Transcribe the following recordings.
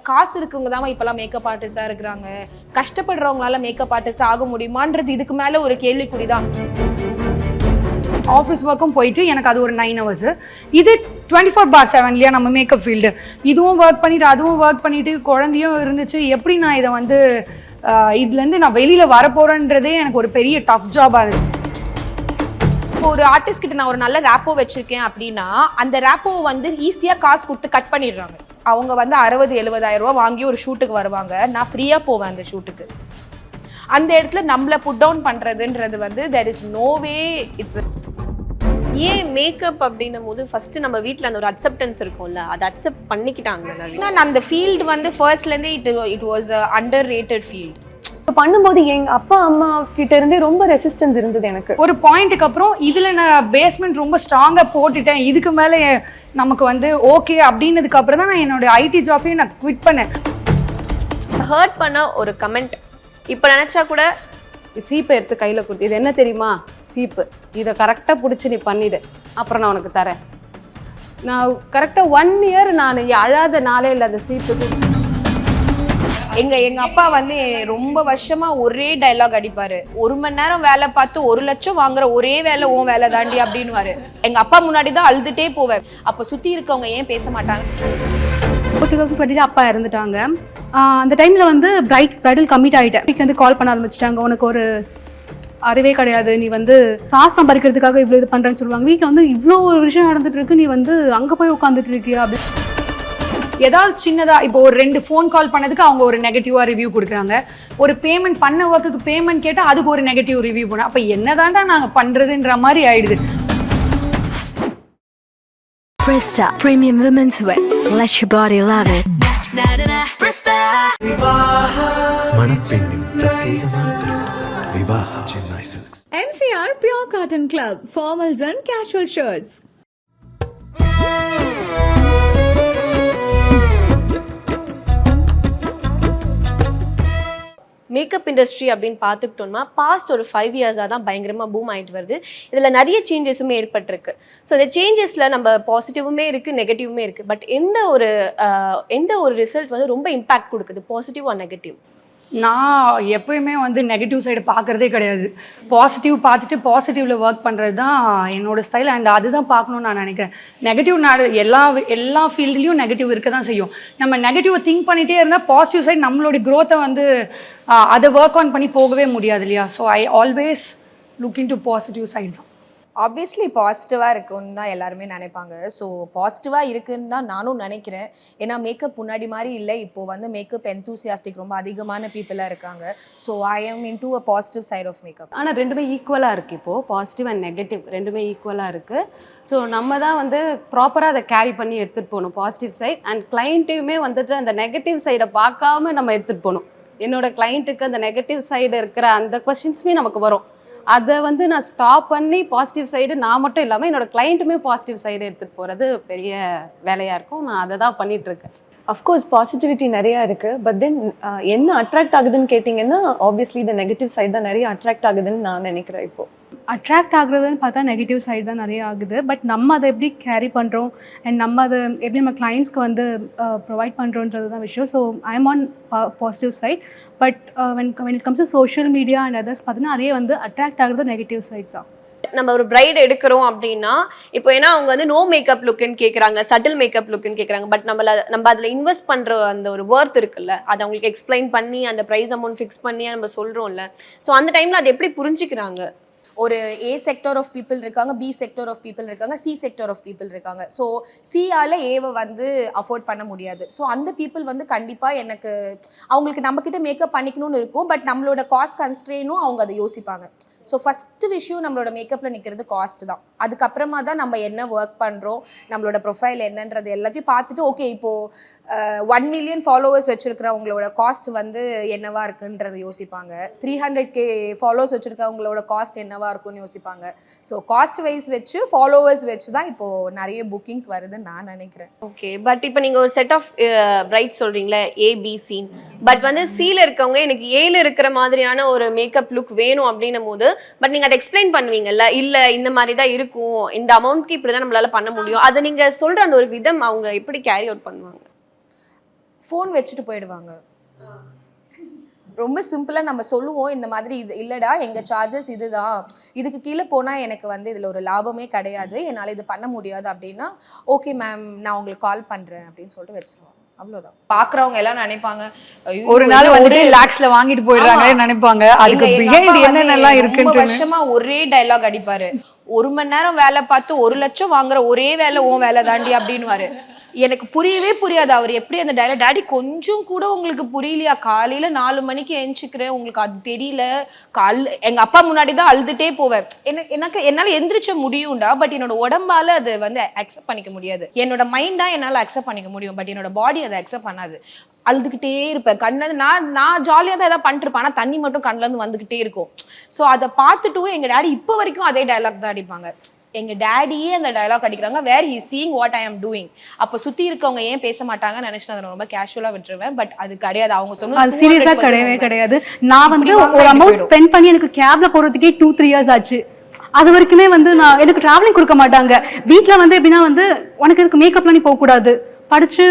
காசு இருக்கிறவங்க தான் இப்பெல்லாம் மேக்கப் ஆர்டிஸ்டா இருக்கிறாங்க, கஷ்டப்படுறவங்களால மேக்கப் ஆர்டிஸ்ட் ஆக முடியுமான்றது இதுக்கு மேல ஒரு கேள்விக்குறிதான். ஆஃபீஸ் ஒர்க்கும் போயிட்டு எனக்கு அது ஒரு 9 hours. இது 24/7 இல்லையா நம்ம மேக்கப் ஃபீல்டு. இதுவும் ஒர்க் பண்ணிட்டு அதுவும் ஒர்க் பண்ணிட்டு குழந்தையும் இருந்துச்சு. எப்படி நான் இதை வந்து இதுலேருந்து நான் வெளியில் வரப்போகிறேன்றதே எனக்கு ஒரு பெரிய டஃப் ஜாபாக இருந்துச்சு. ஒரு ஆர்டிஸ்ட் கிட்ட நான் ஒரு நல்ல ரேப்போ வச்சிருக்கேன் அப்படின்னா அந்த ரேப்போ வந்து ஈஸியாக காசு கொடுத்து கட் பண்ணிடுறாங்க. அவங்க வந்து 60-70,000 ரூபா வாங்கி ஒரு ஷூட்டுக்கு வருவாங்க, நான் ஃப்ரீயாக போவேன் அந்த ஷூட்டுக்கு. அந்த இடத்துல நம்மளை புட் டவுன் பண்ணுறதுன்றது வந்து there is no way it's ஏன் மேக்கப் அப்படின்னும் போது ஃபர்ஸ்ட் நம்ம வீட்டில் அந்த ஒரு அக்செப்டன்ஸ் இருக்கும்ல, அதை அக்செப்ட் பண்ணிக்கிட்டாங்க. அந்த ஃபீல்டு வந்து ஃபர்ஸ்ட்லேருந்தே it was underrated field. இப்போ பண்ணும்போது எங்கள் அப்பா அம்மா கிட்ட இருந்தே ரொம்ப ரெசிஸ்டன்ஸ் இருந்தது எனக்கு. ஒரு பாயிண்ட்டுக்கு அப்புறம் இதில் நான் பேஸ்மெண்ட் ரொம்ப ஸ்ட்ராங்காக போட்டுட்டேன், இதுக்கு மேலே நமக்கு வந்து ஓகே அப்படின்னதுக்கு அப்புறம் தான் நான் என்னோட ஐடி ஜாப்பையும் நான் குவிட் பண்ணேன். ஹர்ட் பண்ண ஒரு கமெண்ட் இப்போ நினச்சா கூட சீப்பை எடுத்து கையில் கொடுத்து, இது என்ன தெரியுமா சீப்பு, இதை கரெக்டாக பிடிச்சி நீ பண்ணிவிடு, அப்புறம் நான் உனக்கு தரேன். நான் கரெக்டாக 1 year நான் அழாத நாளே இல்லை அந்த சீப்புக்கு. எங்க அப்பா வந்து ரொம்ப வருஷமா ஒரே டைலாக் அடிப்பாரு, 1 மணி நேரம் வேலை பார்த்து 1 லட்சம் வாங்குற ஒரே வேலை உன் வேலை தாண்டி அப்படின்னுவாரு. எங்க அப்பா முன்னாடி தான் அழுதுட்டே போவேன். அப்ப சுத்தி இருக்கவங்க ஏன் பேச மாட்டாங்க? 2020 அப்பா இறந்துட்டாங்க. அந்த டைமில் வந்து பிரைடல் கம்மிட் ஆகிட்டேன். வீட்டிலேருந்து கால் பண்ண ஆரம்பிச்சிட்டாங்க, உனக்கு ஒரு அறிவே கிடையாது, நீ வந்து காசு சம்பாதிக்கிறதுக்காக இவ்வளோ இது பண்ணுறேன்னு சொல்லுவாங்க. வீட்டில் வந்து இவ்வளோ ஒரு விஷயம் நடந்துட்டு இருக்கு, நீ வந்து அங்கே போய் உட்காந்துட்டு இருக்கியா அப்படி. ஏதாவது சின்னதாக இப்போ ஒரு 2 ஃபோன் கால் பண்ணதுக்கு அவங்க ஒரு நெகட்டிவாக ரிவ்யூ கொடுக்குறாங்க, ஒரு பேமெண்ட் பண்ண ஒர்க்குக்கு பேமெண்ட் கேட்டால் அதுக்கு ஒரு நெகட்டிவ் ரிவ்யூ போனோம். அப்போ என்னதான்டா நாங்கள் பண்ணுறதுன்ற மாதிரி ஆயிடுது. Presta Premium Women's Wear. Let your body love it. Presta. மணப்பெண்ணின் பிரத்யேகமான திருமணம் Vivaha Chennai silks. MCR Pure Cotton Club, formals and casual shirts. Makeup industry அப்படின்னு பார்த்துக்கிட்டோம்னா பாஸ்ட் ஒரு 5 years-ஆக தான் பயங்கரமாக பூம் ஆகிட்டு வருது. இதில் நிறைய சேஞ்சஸுமே ஏற்பட்டிருக்கு. ஸோ இந்த சேஞ்சஸில் நம்ம பாசிட்டிவுமே இருக்குது, நெகட்டிவுமே இருக்குது. பட் எந்த ஒரு ரிசல்ட் வந்து ரொம்ப இம்பேக்ட் கொடுக்குது, பாசிட்டிவ் ஆர் நெகட்டிவ்? நான் எப்பயுமே வந்து நெகட்டிவ் சைடு பார்க்குறதே கிடையாது. பாசிட்டிவ் பார்த்துட்டு பாசிட்டிவில் ஒர்க் பண்ணுறது தான் என்னோடய ஸ்டைல். அண்ட் அதுதான் பார்க்கணுன்னு நான் நினைக்கிறேன். நெகட்டிவ் எல்லா ஃபீல்ட்லேயும் நெகட்டிவ் இருக்க தான் செய்யும். நம்ம நெகட்டிவை திங்க் பண்ணிகிட்டே இருந்தால் பாசிட்டிவ் சைடு நம்மளுடைய க்ரோத்தை வந்து அதை ஒர்க் ஆன் பண்ணி போகவே முடியாது இல்லையா. So I always looking to positive side தான். ஆப்வியஸ்லி பாசிட்டிவாக இருக்குன்னு தான் எல்லாருமே நினைப்பாங்க. ஸோ பாசிட்டிவாக இருக்குன்னு தான் நானும் நினைக்கிறேன். ஏன்னா மேக்கப் முன்னாடி மாதிரி இல்லை, இப்போது வந்து மேக்கப் என்தூசியாஸ்டிக் ரொம்ப அதிகமான பீப்புளாக இருக்காங்க. So I am into a positive side of makeup. ஆனால் ரெண்டுமே ஈக்குவலாக இருக்குது. இப்போது பாசிட்டிவ் அண்ட் நெகட்டிவ் ரெண்டுமே ஈக்குவலாக இருக்குது. ஸோ நம்ம தான் வந்து ப்ராப்பராக அதை கேரி பண்ணி எடுத்துகிட்டு போகணும், பாசிட்டிவ் சைட். அண்ட் கிளைண்ட்டையுமே வந்துட்டு அந்த நெகட்டிவ் சைடை பார்க்காம நம்ம எடுத்துகிட்டு போகணும். என்னோட கிளைண்ட்டுக்கு அந்த நெகட்டிவ் சைடு இருக்கிற அந்த கொஸ்டின்ஸுமே நமக்கு வரும். அதை வந்து நான் ஸ்டாப் பண்ணி பாசிட்டிவ் சைடு நான் மட்டும் இல்லாமல் என்னோட கிளைண்ட்டுமே பாசிட்டிவ் சைடு எடுத்துகிட்டு போகிறது பெரிய வேலையாக இருக்கும். நான் அதை தான் பண்ணிகிட்ருக்கேன். அஃப்கோர்ஸ் பாசிட்டிவிட்டி நிறையா இருக்குது. பட் தென் என்ன அட்ராக்ட் ஆகுதுன்னு கேட்டிங்கன்னா ஆப்வியஸ்லி இந்த நெகட்டிவ் சைடு தான் நிறைய அட்ராக்ட் ஆகுதுன்னு நான் நினைக்கிறேன். இப்போது அட்ராக்ட் ஆகுறதுன்னு பார்த்தா நெகட்டிவ் சைடு தான் நிறைய ஆகுது. பட் நம்ம அதை எப்படி கேரி பண்ணுறோம் அண்ட் நம்ம அதை எப்படி நம்ம கிளைண்ட்ஸ்க்கு வந்து ப்ரொவைட் பண்ணுறோன்றது தான் விஷயம். So I am on positive side. But when it comes to social media and others பார்த்தீங்கன்னா நிறைய வந்து அட்ராக்ட் ஆகுறது நெகட்டிவ் சைட் தான். நம்ம ஒரு பிரைட் எடுக்கிறோம் அப்படின்னா இப்போ ஏன்னா அவங்க வந்து நோ மேக்கப் லுக்குன்னு கேட்குறாங்க, சட்டில் மேக்கப் லுக்குன்னு கேட்குறாங்க. பட் நம்ம அதில் இன்வெஸ்ட் பண்ணுற அந்த ஒரு ஒர்த் இருக்குல்ல, அதை அவங்களுக்கு எக்ஸ்பிளைன் பண்ணி அந்த ப்ரைஸ் அமௌண்ட் ஃபிக்ஸ் பண்ணி நம்ம சொல்கிறோம்ல. ஸோ அந்த டைமில் அதை எப்படி புரிஞ்சுக்கிறாங்க? ஒரு A செக்டர் ஆஃப் பீப்புள் இருக்காங்க, B செக்டர் ஆஃப் பீப்புள் இருக்காங்க, C செக்டர் ஆஃப் பீப்புள் இருக்காங்க. ஸோ சியால் ஏவை வந்து அஃபோர்ட் பண்ண முடியாது. ஸோ அந்த பீப்புள் வந்து கண்டிப்பாக எனக்கு அவங்களுக்கு நம்மக்கிட்ட மேக்கப் பண்ணிக்கணும்னு இருக்கும். பட் நம்மளோட காஸ்ட் கன்ஸ்ட்ரெயினும் அவங்க அதை யோசிப்பாங்க. ஸோ ஃபஸ்ட்டு விஷயம் நம்மளோட மேக்கப்பில் நிற்கிறது காஸ்ட் தான். அதுக்கப்புறமா தான் நம்ம என்ன ஒர்க் பண்ணுறோம், நம்மளோட ப்ரொஃபைல் என்னன்றது எல்லாத்தையும் பார்த்துட்டு ஓகே இப்போது 1 million ஃபாலோவர்ஸ் வச்சுருக்கிறவங்களோட காஸ்ட் வந்து என்னவா இருக்குன்றதை யோசிப்பாங்க. 300K ஃபாலோவர்ஸ் வச்சுருக்கவங்களோட காஸ்ட் என்னவா இருக்குன்னு யோசிப்பாங்க. ஸோ காஸ்ட் வைஸ் வச்சு ஃபாலோவர்ஸ் வச்சு தான் இப்போது நிறைய புக்கிங்ஸ் வருதுன்னு நான் நினைக்கிறேன். ஓகே, பட் இப்போ நீங்கள் ஒரு செட் ஆஃப் பிரைட் சொல்கிறீங்களே ABC, பட் வந்து Cல இருக்கவங்க எனக்கு Aல இருக்கிற மாதிரியான ஒரு மேக்கப் லுக் வேணும் அப்படின்னும் போது பட் நீங்க அதை எக்ஸ்பிளைன் பண்ணுவீங்கல்ல, இல்ல இந்த மாதிரி தான் இருக்கும், இந்த அமௌண்ட்க்கு இப்படி தான் நம்மளால பண்ண முடியும், அதை நீங்க சொல்ற அந்த ஒரு விதம் அவங்க எப்படி கேரி அவுட் பண்ணுவாங்க? ஃபோன் வச்சுட்டு போயிடுவாங்க. ரொம்ப சிம்பிளாக நம்ம சொல்லுவோம் இந்த மாதிரி, இது இல்லைடா எங்கள் சார்ஜஸ் இதுதான், இதுக்கு கீழே போனால் எனக்கு வந்து இதில் ஒரு லாபமே கிடையாது, என்னால் இது பண்ண முடியாது அப்படின்னா ஓகே மேம் நான் உங்களுக்கு கால் பண்ணுறேன் அப்படின்னு சொல்லிட்டு வச்சுருவோம். அவ்வளோதான். பார்க்குறவங்க எல்லாம் நினைப்பாங்க ஒரு நாள் வந்து லாக்ஸ்ல வாங்கிட்டு போயிடுறாங்க நினைப்பாங்க. அதுக்கு பிஹைண்ட் என்னென்னலாம் இருக்குன்னு வருஷமா ஒரே டைலாக் அடிப்பாரு. 1 மணி நேரம் வேலை பார்த்து 1 லட்சம் வாங்குற ஒரே வேலை உன் வேலை தாண்டி அப்படின்னுவாரு. எனக்கு புரியவே புரியாது அவர் எப்படி அந்த டைலாக். டாடி கொஞ்சம் கூட உங்களுக்கு புரியலையா? காலையில 4 மணிக்கு எழுந்திரிக்கிறேன், உங்களுக்கு அது தெரியல? எங்க அப்பா முன்னாடி தான் அழுதுட்டே போவேன். எனக்கு என்னால எந்திரிச்ச முடியும்டா, பட் என்னோட உடம்பால அது வந்து அக்செப்ட் பண்ணிக்க முடியாது. என்னோட மைண்டா என்னால அக்செப்ட் பண்ணிக்க முடியும், பட் என்னோட பாடி அதை அக்செப்ட் பண்ணாது. அழுதுகிட்டே இருப்பேன். கண்ணில் நான் ஜாலியாக தான் எதாவது பண்ணிட்டு இருப்பேன், ஆனால் தண்ணி மட்டும் கண்ணில் இருந்து வந்துகிட்டே இருக்கும். ஸோ அதை பார்த்துட்டும் எங்க டேடி இப்போ வரைக்கும் அதே டைலாக் தான் அடிப்பாங்க. எங்க டேடியே அந்த டைலாக் அடிக்கிறாங்க, where he seeing what I am doing. அப்போ சுற்றி இருக்கவங்க ஏன் பேச மாட்டாங்கன்னு நினைச்சிட்டு அதை ரொம்ப கேஷுவலாக விட்டுருவேன். பட் அது கிடையாது, அவங்க சொன்னது சீரியஸாக கிடையவே கிடையாது. நான் வந்து ஒரு அமௌண்ட் ஸ்பெண்ட் பண்ணி எனக்கு கேப்ல போகிறதுக்கே 2-3 இயர்ஸ் ஆச்சு. அது வரைக்குமே வந்து நான் எனக்கு டிராவலிங் கொடுக்க மாட்டாங்க. வீட்டில் வந்து எப்படின்னா வந்து உனக்கு இதுக்கு மேக்கப்லாம் நீ போகக்கூடாது, படிச்சு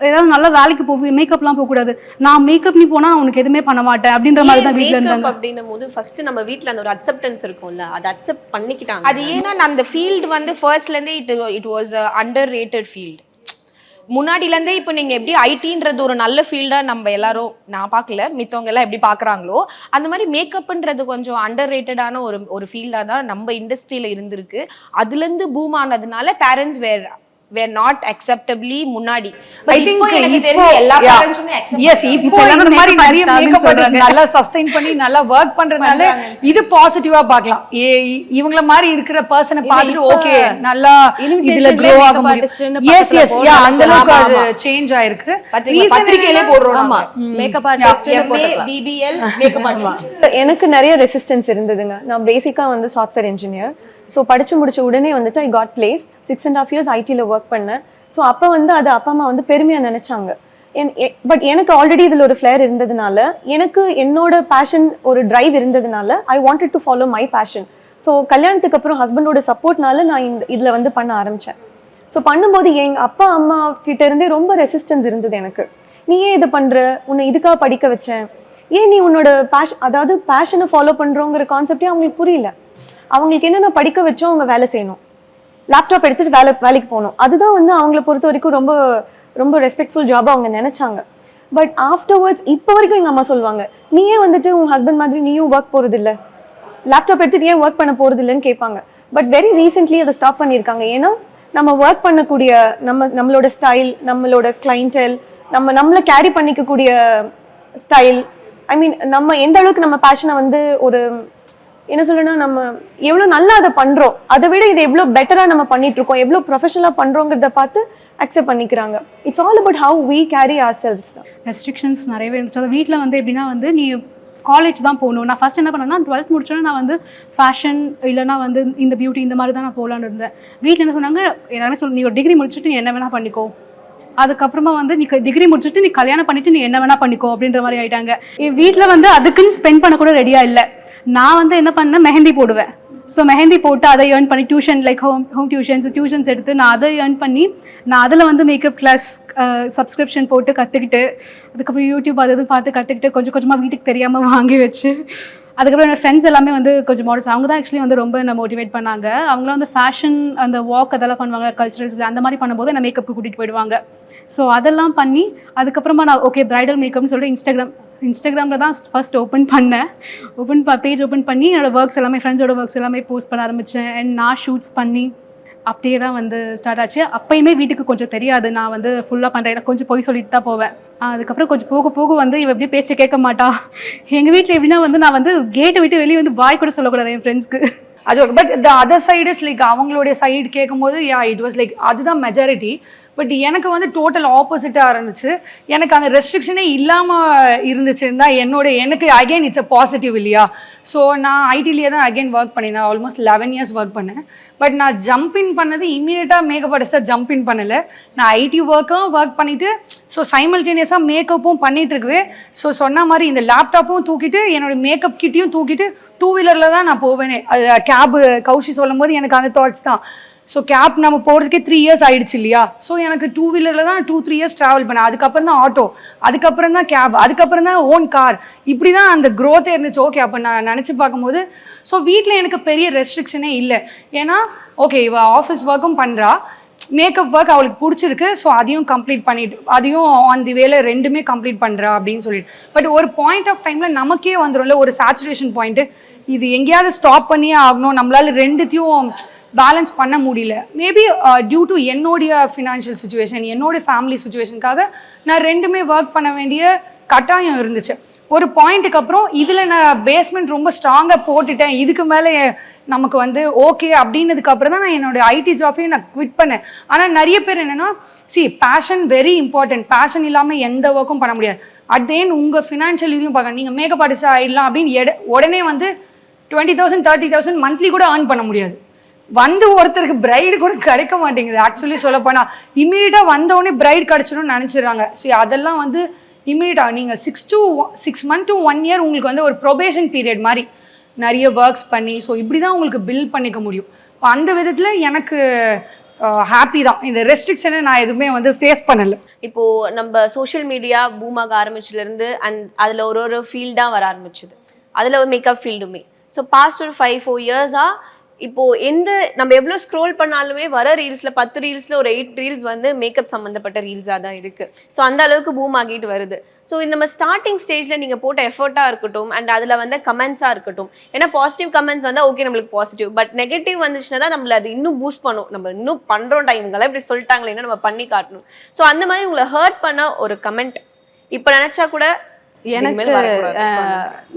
ஏதாவது நல்ல வேலைக்கு போய் மேக்கப்லாம் போகக்கூடாது, நான் மேக்கப் நீ போனா நான் உனக்கு எதுவுமே பண்ண மாட்டேன் அப்படின்ற மாதிரி தான் வீட்டில் இருந்தாங்க. அப்படின்னும் போது ஃபர்ஸ்ட் நம்ம வீட்டில் அந்த ஒரு அக்செப்டன்ஸ் இருக்கும்ல, அதை அக்செப்ட் பண்ணிக்கிட்டாங்க. அது ஏன்னா அந்த ஃபீல்டு வந்து ஃபர்ஸ்ட்லேருந்தே it was underrated field. முன்னாடிலேருந்தே இப்போ நீங்கள் எப்படி ஐடின்றது ஒரு நல்ல ஃபீல்டாக நம்ம எல்லாரும், நான் பார்க்கல மித்தவங்க எல்லாம் எப்படி பார்க்குறாங்களோ அந்த மாதிரி மேக்கப்ன்றது கொஞ்சம் அண்டர் ரேட்டடான ஒரு ஃபீல்டாக தான் நம்ம இண்டஸ்ட்ரியில் இருந்திருக்கு. அதுலேருந்து பூம் ஆனதுனால பேரண்ட்ஸ் were not acceptably முன்னாடி. I think எனக்கு தெரிஞ்ச எல்லா பேரண்ட்ஸுமே அக்செப்ட் yes இப்போ இந்த மாதிரி நிறைய மேக்கப் ஆர்டிஸ்ட் நல்லா சஸ்டெயின் பண்ணி நல்லா வர்க் பண்றதுனால இது பாசிட்டிவா பார்க்கலாம். இவங்கள மாதிரி இருக்கிற பர்சனை பார்த்துட்டு ஓகே நல்லா இதுல க்ரோ ஆக முடியும். yes yes yeah அந்த அளவுக்கு அது சேஞ்ச் ஆயிருக்கு. பத்திரிக்கையிலே போடுறோம். ஆமா makeup artist BBL makeup artist. எனக்கு நிறைய ரெசிஸ்டன்ஸ் இருந்ததுங்க. நான் பேசிக்காக வந்து சாஃப்ட்வேர் இன்ஜினியர். ஸோ படித்து முடிச்ச உடனே வந்துட்டு ஐ காட் பிளேஸ் 6.5 years ஐடியில் ஒர்க் பண்ணேன். ஸோ அப்போ வந்து அது அப்பா அம்மா வந்து பெருமையாக நினச்சாங்க. பட் எனக்கு ஆல்ரெடி இதில் ஒரு ஃப்ளேர் இருந்ததுனால, எனக்கு என்னோட பேஷன் ஒரு டிரைவ் இருந்ததுனால I wanted to follow my passion. So கல்யாணத்துக்கு அப்புறம் ஹஸ்பண்டோட சப்போர்ட்னால நான் இதில் வந்து பண்ண ஆரம்பித்தேன். ஸோ பண்ணும்போது எங்கள் அப்பா அம்மா கிட்ட இருந்தே ரொம்ப ரெசிஸ்டன்ஸ் இருந்தது எனக்கு. நீ ஏன் இதை பண்ணுற, உன்னை இதுக்காக படிக்க வச்சேன், ஏன் நீ உன்னோட பேஷனை ஃபாலோ பண்ணுறோங்கிற கான்செப்டே அவங்களுக்கு புரியல. அவங்களுக்கு என்னென்ன படிக்க வச்சோம், அவங்க வேலை செய்யணும், லேப்டாப் எடுத்துகிட்டு வேலைக்கு போகணும். அதுதான் வந்து அவங்கள பொறுத்த வரைக்கும் ரொம்ப ரொம்ப ரெஸ்பெக்ட்ஃபுல் ஜாபாக அவங்க நினச்சாங்க. பட் ஆஃப்டர்வர்ட்ஸ் இப்போ வரைக்கும் எங்கள் அம்மா சொல்லுவாங்க, நீயே வந்துட்டு உன் ஹஸ்பண்ட் மாதிரி நீயும் ஒர்க் போகிறது இல்லை, லேப்டாப் எடுத்துகிட்டு ஏன் ஒர்க் பண்ண போகிறது இல்லைன்னு கேட்பாங்க. பட் வெரி ரீசென்ட்லி அதை ஸ்டாப் பண்ணியிருக்காங்க. ஏன்னா நம்ம ஒர்க் பண்ணக்கூடிய நம்மளோட ஸ்டைல், நம்மளோட கிளைண்டல், நம்மளை கேரி பண்ணிக்கக்கூடிய ஸ்டைல், ஐ மீன் நம்ம எந்த அளவுக்கு நம்ம பேஷனை வந்து ஒரு என்ன சொல்லணும்னா நம்ம எவ்வளோ நல்லா அதை பண்ணுறோம், அதை விட இது எவ்வளோ பெட்டராக நம்ம பண்ணிட்டு இருக்கோம், எவ்வளோ ப்ரொஃபஷனலாக பண்ணுறோங்கிறத பார்த்து அக்செப்ட் பண்ணிக்கிறாங்க. It's all about how we carry ourselves தான். ரெஸ்ட்ரிக்ஷன்ஸ் நிறையவே இருந்துச்சு. அது வீட்டில் வந்து எப்படின்னா வந்து நீ காலேஜ் தான் போகணும். நான் ஃபஸ்ட் என்ன பண்ணேன்னா 12th முடிச்சோன்னா நான் வந்து ஃபேஷன் இல்லைனா வந்து இந்த பியூட்டி இந்த மாதிரி தான் நான் போகலான்னு இருந்தேன். வீட்டில் என்ன சொன்னாங்க, எல்லாமே நீ ஒரு டிகிரி முடிச்சுட்டு நீ என்ன வேணால் பண்ணிக்கோ, அதுக்கப்புறமா வந்து நீ டிகிரி முடிச்சுட்டு நீ கல்யாணம் பண்ணிட்டு நீ என்ன வேணா பண்ணிக்கோ அப்படின்ற மாதிரி ஆயிட்டாங்க. என் வீட்டில் வந்து அதுக்குன்னு ஸ்பெண்ட் பண்ண கூட ரெடியா இல்லை. நான் வந்து என்ன பண்ணேன், மெஹந்தி போடுவேன். ஸோ மெஹந்தி போட்டு அதை ஏர்ன் பண்ணி டியூஷன் லைக் ஹோம் டியூஷன்ஸ் எடுத்து நான் அதை ஏர்ன் பண்ணி நான் அதில் வந்து மேக்கப் கிளாஸ் சப்ஸ்கிரிப்ஷன் போட்டு கற்றுக்கிட்டு, அதுக்கப்புறம் யூடியூப் அது பார்த்து கற்றுக்கிட்டு கொஞ்சம் கொஞ்சமாக வீட்டுக்கு தெரியாமல் வாங்கி வச்சு, அதுக்கப்புறம் என்னோட ஃப்ரெண்ட்ஸ் எல்லாமே வந்து கொஞ்சம் மாடல்ஸ், அவங்க தான் ஆக்சுவலி வந்து ரொம்ப என்ன மோட்டிவேட் பண்ணாங்க. அவங்களாம் வந்து ஃபேஷன் அந்த வாக் அதெல்லாம் பண்ணுவாங்க, கல்ச்சுரல்ஸில் அந்த மாதிரி பண்ணும்போது என்ன மேக்கப்புக்கு கூட்டிகிட்டு போயிடுவாங்க. ஸோ அதெல்லாம் பண்ணி அதுக்கப்புறமா நான் ஓகே ப்ரைடல் மேக்கப்னு சொல்லிட்டு இன்ஸ்டாகிராமில் தான் ஃபர்ஸ்ட் பேஜ் ஓப்பன் பண்ணி என்னோடய ஒர்க்ஸ் எல்லாமே ஃப்ரெண்ட்ஸோட ஒர்க்ஸ் எல்லாமே போஸ்ட் பண்ண ஆரம்பித்தேன். அண்ட் நான் ஷூட்ஸ் பண்ணி அப்படியே தான் வந்து ஸ்டார்ட் ஆச்சு. அப்போயுமே வீட்டுக்கு கொஞ்சம் தெரியாது நான் வந்து ஃபுல்லாக பண்ணுறேன், கொஞ்சம் போய் சொல்லிட்டு தான் போவேன். அதுக்கப்புறம் கொஞ்சம் போக போக வந்து இவ எப்படியே பேச்சை கேட்க மாட்டா. எங்கள் வீட்டில் எப்படின்னா வந்து நான் வந்து கேட்டை விட்டு வெளியே வந்து பாய் கூட சொல்லக்கூடாது என் ஃப்ரெண்ட்ஸ்க்கு. அது but the other side is like அவங்களுடைய சைடு கேட்கும்போது இட் வாஸ் லைக் அதுதான் மெஜாரிட்டி. பட் எனக்கு வந்து டோட்டல் ஆப்போசிட்டாக இருந்துச்சு. எனக்கு அந்த ரெஸ்ட்ரிக்ஷனே இல்லாமல் இருந்துச்சுன்னு தான் எனக்கு அகைன் இட்ஸ் அ பாசிட்டிவ் இல்லையா. ஸோ நான் ஐடிலேயே தான் அகைன் ஒர்க் பண்ணியிருந்தேன், ஆல்மோஸ்ட் 11 years ஒர்க் பண்ணேன். பட் நான் ஜம்பின் பண்ணது இம்மீடியட்டாக மேக்கப் ஆர்டிஸ்டாக ஜம்பின் பண்ணலை. நான் ஐடி ஒர்க் பண்ணிவிட்டு ஸோ சைமல்டேனியஸாக மேக்கப்பும் பண்ணிகிட்டு இருக்குவேன். ஸோ சொன்ன மாதிரி இந்த லேப்டாப்பும் தூக்கிட்டு என்னோடய மேக்கப் கிட்டையும் தூக்கிட்டு 2 வீலரில் தான் நான் போவேனே. அது கேபு கௌஷி சொல்லும் போது எனக்கு அந்த தாட்ஸ் தான். ஸோ கேப் நம்ம போகிறதுக்கே 3 years ஆயிடுச்சு இல்லையா. ஸோ எனக்கு 2 வீலரில் தான் 2-3 years ட்ராவல் பண்ணேன். அதுக்கப்புறம் தான் ஆட்டோ, அதுக்கப்புறம் தான் கேப், அதுக்கப்புறம் தான் ஓன் கார். இப்படி தான் அந்த க்ரோத்தே இருந்துச்சு. ஓகே, அப்போ நான் நினச்சி பார்க்கும்போது ஸோ வீட்டில் எனக்கு பெரிய ரெஸ்ட்ரிக்ஷனே இல்லை. ஏன்னா ஓகே, இவ ஆஃபீஸ் ஒர்க்கும் பண்ணுறா, மேக்கப் ஒர்க் அவளுக்கு பிடிச்சிருக்கு, ஸோ அதையும் கம்ப்ளீட் பண்ணிட்டு அதையும் ஆன் தி வேலை ரெண்டுமே கம்ப்ளீட் பண்ணுறா அப்படின்னு சொல்லிட்டு. பட் ஒரு பாயிண்ட் ஆஃப் டைமில் நமக்கே வந்துடும்ல ஒரு சேச்சுரேஷன் பாயிண்ட்டு, இது எங்கேயாவது ஸ்டாப் பண்ணியே ஆகணும், நம்மளால ரெண்டுத்தையும் பேலன்ஸ் பண்ண முடியல. மேபி டியூ டு என்னுடைய ஃபினான்ஷியல் சுச்சுவேஷன், என்னோட ஃபேமிலி சுச்சுவேஷனுக்காக நான் ரெண்டுமே ஒர்க் பண்ண வேண்டிய கட்டாயம் இருந்துச்சு. ஒரு பாயிண்ட்டுக்கு அப்புறம் இதில் நான் பேஸ்மெண்ட் ரொம்ப ஸ்ட்ராங்காக போட்டுட்டேன், இதுக்கு மேலே நமக்கு வந்து ஓகே அப்படின்னதுக்கு அப்புறம் தான் நான் என்னோட ஐடி ஜாப்பையும் நான் குவிட் பண்ணேன். ஆனால் நிறைய பேர் என்னென்னா, பேஷன் வெரி இம்பார்ட்டன்ட், பேஷன் இல்லாமல் எந்த ஒர்க்கும் பண்ண முடியாது. அட் தென் உங்கள் ஃபினான்ஷியல் இதையும் பார்க்க, நீங்கள் மேக்கப் ஆர்டிஸ்ட் ஆகிடலாம் அப்படின்னு உடனே வந்து 20,000 30,000 மந்த்லி கூட ஏர்ன் பண்ண முடியாது. வந்து ஒருத்தருக்கு பிரைடு கூட கிடைக்க மாட்டேங்குது. ஆக்சுவலி சொல்ல போனால் இமீடியட்டாக வந்தவொடனே பிரைடு கிடச்சிடும்னு நினச்சிடுறாங்க. அதெல்லாம் வந்து இமீடியட்டாக நீங்கள் 6 months to 1 year உங்களுக்கு வந்து ஒரு ப்ரொபேஷன் பீரியட் மாதிரி நிறைய ஒர்க்ஸ் பண்ணி இப்படி தான் உங்களுக்கு பில்ட் பண்ணிக்க முடியும். இப்போ அந்த விதத்தில் எனக்கு ஹாப்பி தான். இந்த ரெஸ்ட்ரிக்ஷனை நான் எதுவுமே வந்து ஃபேஸ் பண்ணலை. இப்போது நம்ம சோஷியல் மீடியா பூமாக ஆரம்பிச்சதுலேருந்து அண்ட் அதில் ஒரு ஃபீல்டாக வர ஆரம்பிச்சுது. அதில் ஒரு மேக்கப் ஃபீல்டுமே. ஸோ பாஸ்ட் ஒரு 5-4 years-ஆ இப்போது நம்ம எவ்வளோ ஸ்க்ரோல் பண்ணாலுமே வர ரீல்ஸில் 10 ரீல்ஸில் ஒரு 8 ரீல்ஸ் வந்து மேக்கப் சம்மந்தப்பட்ட ரீல்ஸாக தான் இருக்குது. ஸோ அந்த அளவுக்கு பூம் ஆகிட்டு வருது. ஸோ நம்ம ஸ்டார்டிங் ஸ்டேஜில் நீங்கள் போட்ட எஃபர்ட்டாக இருக்கட்டும் அண்ட் அதில் வந்து கமெண்ட்ஸாக இருக்கட்டும், ஏன்னா பாசிட்டிவ் கமெண்ட்ஸ் வந்தால் ஓகே நம்மளுக்கு பாசிட்டிவ், பட் நெகட்டிவ் வந்துச்சுன்னா தான் நம்மளை அது இன்னும் பூஸ்ட் பண்ணும். நம்ம இன்னும் பண்ணுறோம் டைம்களை இப்படி சொல்லிட்டாங்களேன்னா நம்ம பண்ணி காட்டணும். ஸோ அந்த மாதிரி உங்களை ஹர்ட் பண்ண ஒரு கமெண்ட் இப்போ நினச்சா கூட எனக்கு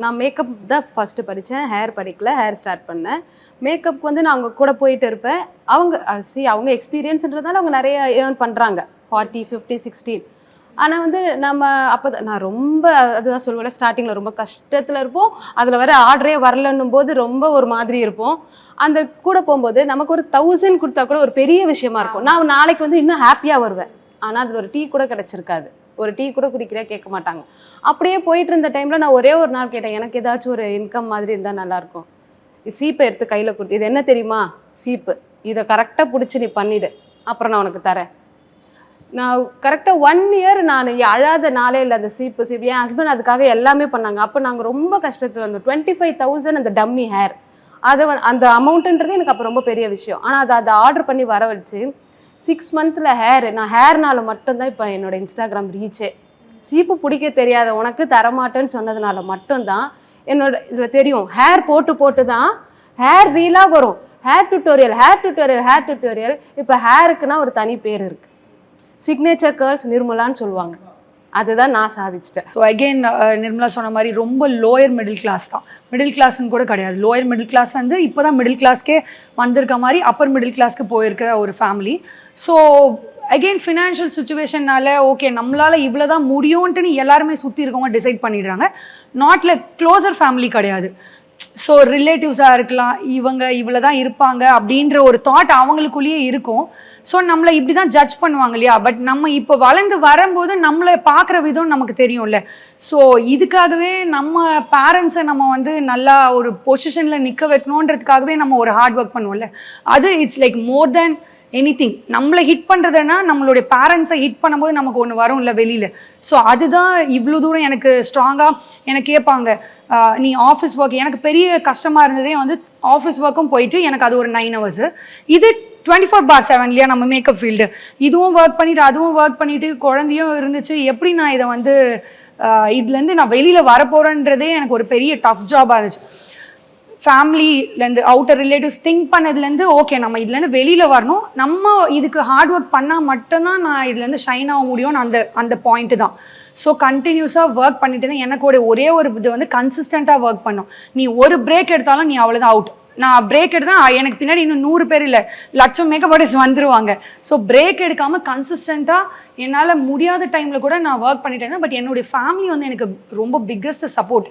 நான் மேக்கப் தான் ஃபஸ்ட்டு படித்தேன், ஹேர் படிக்கல, ஹேர் ஸ்டார்ட் பண்ணேன். மேக்கப் வந்து நான் அவங்க கூட போயிட்டு இருப்பேன். அவங்க எக்ஸ்பீரியன்ஸ்ன்றதால அவங்க நிறைய ஏர்ன் பண்ணுறாங்க, 40, 50, 60. ஆனால் வந்து நம்ம அப்போ நான் ரொம்ப அதுதான் சொல்லுவேன், ஸ்டார்டிங்கில் ரொம்ப கஷ்டத்தில் இருப்போம். அதில் வர ஆர்டரே வரலன்னும் போது ரொம்ப ஒரு மாதிரி இருப்போம். அந்த கூட போகும்போது நமக்கு ஒரு 1000 கொடுத்தா கூட ஒரு பெரிய விஷயமா இருக்கும். நான் நாளைக்கு வந்து இன்னும் ஹாப்பியாக வருவேன். ஆனால் அதில் ஒரு டீ கூட கிடச்சிருக்காது, ஒரு டீ கூட குடிக்கிறே கேட்க மாட்டாங்க. அப்படியே போயிட்டு இருந்த டைமில் நான் ஒரே ஒரு நாள் கேட்டேன், எனக்கு ஏதாச்சும் ஒரு இன்கம் மாதிரி இருந்தால் நல்லாயிருக்கும். சீப்பை எடுத்து கையில் கொடுத்து, இது என்ன தெரியுமா, சீப்பு, இதை கரெக்டாக பிடிச்சி நீ பண்ணிவிடு, அப்புறம் நான் உனக்கு தரேன். நான் கரெக்டாக 1 year நான் அழாத நாளே இல்லை. அந்த சீப்பு என் ஹஸ்பண்ட் அதுக்காக எல்லாமே பண்ணாங்க. அப்போ நாங்கள் ரொம்ப கஷ்டத்தில் இருந்தோம். 25,000 அந்த டம்மி ஹேர், அதை அந்த அமௌண்ட்டுன்றது எனக்கு அப்போ ரொம்ப பெரிய விஷயம். ஆனால் அதை ஆர்டர் பண்ணி வர வச்சு 6 months நான் ஹேர்னால மட்டும்தான் இப்போ என்னோட இன்ஸ்டாகிராம் ரீச்சே. சீப்பு பிடிக்க தெரியாத உனக்கு தரமாட்டேன்னு சொன்னதுனால மட்டும்தான் என்னோட இதில் தெரியும். ஹேர் போட்டு தான் ஹேர் ரீலாக வரும், ஹேர் டியூட்டோரியல். இப்போ ஹேருக்குன்னா ஒரு தனி பேர் இருக்குது, சிக்னேச்சர் கேர்ள்ஸ் நிர்மலான்னு சொல்லுவாங்க. அதுதான் நான் சாதிச்சிட்டேன். ஸோ அகெயின் நிர்மலா சொன்ன மாதிரி ரொம்ப லோயர் மிடில் கிளாஸ் தான், மிடில் கிளாஸ்ன்னு கூட கிடையாது. லோயர் மிடில் கிளாஸ் வந்து இப்போ தான் மிடில் கிளாஸ்க்கே வந்திருக்க மாதிரி அப்பர் மிடில் கிளாஸ்க்கு போயிருக்கிற ஒரு ஃபேமிலி. ஸோ அகெயின் ஃபினான்ஷியல் சுச்சுவேஷன்னால ஓகே நம்மளால் இவ்வளோ தான் முடியும்ன்ட்டு எல்லாருமே சுற்றி இருக்கவங்க டிசைட் பண்ணிடுறாங்க. நாட்டில் க்ளோசர் ஃபேமிலி கிடையாது. ஸோ ரிலேட்டிவ்ஸாக இருக்கலாம், இவங்க இவ்வளோ தான் இருப்பாங்க அப்படின்ற ஒரு தாட் அவங்களுக்குள்ளேயே இருக்கும். ஸோ நம்மளை இப்படி தான் ஜட்ஜ் பண்ணுவாங்க இல்லையா. பட் நம்ம இப்போ வளர்ந்து வரும்போது நம்மளை பார்க்குற விதம் நமக்கு தெரியும்ல. ஸோ இதுக்காகவே நம்ம பேரண்ட்ஸை நம்ம வந்து நல்லா ஒரு பொசிஷனில் நிற்க வைக்கணுன்றதுக்காகவே நம்ம ஒரு ஹார்ட் ஒர்க் பண்ணுவோம்ல. அது it's like more than anything. நம்மளை ஹிட் பண்ணுறதுன்னா நம்மளுடைய பேரண்ட்ஸை ஹிட் பண்ணும்போது நமக்கு ஒன்று வரும் இல்லை வெளியில். ஸோ அதுதான் இவ்வளோ தூரம் எனக்கு ஸ்ட்ராங்காக எனக்கு கேட்பாங்க, நீ ஆஃபீஸ் ஒர்க், எனக்கு பெரிய கஷ்டமாக இருந்ததே வந்து ஆஃபீஸ் ஒர்க்கும் போயிட்டு எனக்கு அது ஒரு 9 hours. இது 24/7 இல்லையா நம்ம மேக்கப் ஃபீல்டு. இதுவும் ஒர்க் பண்ணிவிட்டு அதுவும் ஒர்க் பண்ணிவிட்டு குழந்தையும் இருந்துச்சு. எப்படி நான் இதை வந்து இதுலேருந்து நான் வெளியில் வரப்போகிறேன்றதே எனக்கு ஒரு பெரிய டஃப் ஜாபாக இருந்துச்சு. ஃபேமிலிலேருந்து அவுட்டர் ரிலேட்டிவ்ஸ் திங்க் பண்ணதுலேருந்து ஓகே நம்ம இதுலேருந்து வெளியில் வரணும், நம்ம இதுக்கு ஹார்ட் ஒர்க் பண்ணால் மட்டும்தான் நான் இதுலேருந்து ஷைன் ஆக முடியும்னு அந்த பாயிண்ட்டு தான். ஸோ கண்டினியூஸாக ஒர்க் பண்ணிட்டு தான் எனக்கு ஒரே ஒரு இது வந்து கன்சிஸ்டண்ட்டாக ஒர்க் பண்ணும். நீ ஒரு பிரேக் எடுத்தாலும் நீ அவ்வளோதான் அவுட். நான் பிரேக் எடுத்தால் எனக்கு பின்னாடி இன்னும் 100 பேர் இல்லை 1,00,000 மேக்கப் ஆர்டிஸ்ட் வந்துருவாங்க. ஸோ பிரேக் எடுக்காமல் கன்சிஸ்டண்ட்டாக என்னால் முடியாத டைமில் கூட நான் ஒர்க் பண்ணிட்டேன். பட் என்னுடைய ஃபேமிலி வந்து எனக்கு ரொம்ப பிக்கஸ்ட் சப்போர்ட்.